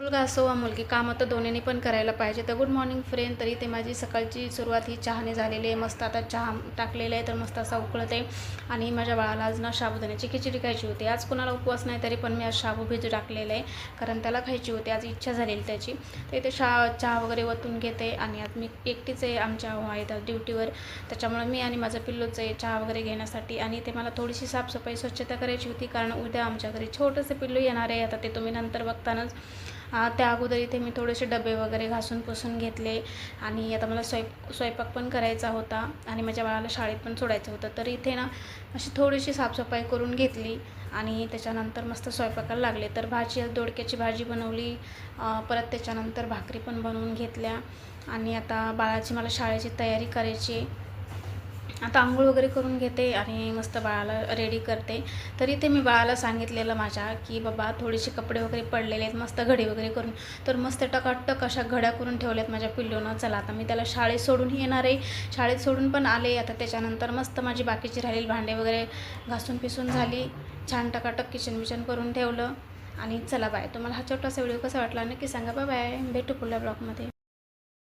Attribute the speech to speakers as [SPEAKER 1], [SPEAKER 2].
[SPEAKER 1] मुलगा असो वा मुलगी, कामं तर दोन्हींनी पण करायला पाहिजे. तर गुड मॉर्निंग फ्रेंड. तरी ते माझी सकाळची सुरुवात ही चहाने झालेली आहे. मस्त आता चहा टाकलेला आहे तर मस्त असा उकळत आहे. आणि माझ्या बाळाला आज ना साबुदाण्याची खिचडी खायची होती. आज कोणाला उपवास नाही तरी पण मी आज शाबू भिजू टाकलेलं आहे, कारण त्याला खायची होती, आज इच्छा झालेली त्याची. तर इथे चहा वगैरे ओतून घेते. आणि आज मी एकटीच आहे आमच्या आहेत ड्युटीवर, त्याच्यामुळे मी आणि माझं पिल्लूचं आहे चहा वगैरे घेण्यासाठी. आणि ते मला थोडीशी साफसफाई स्वच्छता करायची होती, कारण उद्या आमच्या घरी छोटंसं पिल्लू येणार आहे. आता ते तुम्ही नंतर बघतानाच. त्या अगोदर इथे मी थोडेसे डबे वगैरे घासून पुसून घेतले. आणि आता मला स्वयंपाक पण करायचा होता आणि माझ्या बाळाला शाळेत पण सोडायचं होतं. तर इथे ना अशी थोडीशी साफसफाई करून घेतली आणि त्याच्यानंतर मस्त स्वयंपाकाला लागले. तर दोडक्याची भाजी बनवली, परत त्याच्यानंतर भाकरी पण बनवून घेतल्या. आणि आता बाळाची मला शाळेची तयारी करायची. आता आंघोळ वगैरे करून घेते आणि मस्त बाळाला रेडी करते. तर इथे मी बाळाला सांगितलेलं माझ्या की बाबा थोडेसे कपडे वगैरे पडलेले आहेत, मस्त घडी वगैरे करून. तर मस्त टकाटक अशा घड्या करून ठेवल्यात माझ्या पिल्लूनं. चला आता मी त्याला शाळेत सोडून येणार आहे. शाळेत सोडून पण आले. आता त्याच्यानंतर मस्त माझी बाकीची राहिलेली भांडे वगैरे घासून पिसून झाली. छान टकाटक किचन करून ठेवलं. आणि चला बाय. तुम्हाला हा छोटासा व्हिडिओ कसा वाटला नक्की सांगा. Bye bye. भेटू पुढल्या ब्लॉगमध्ये.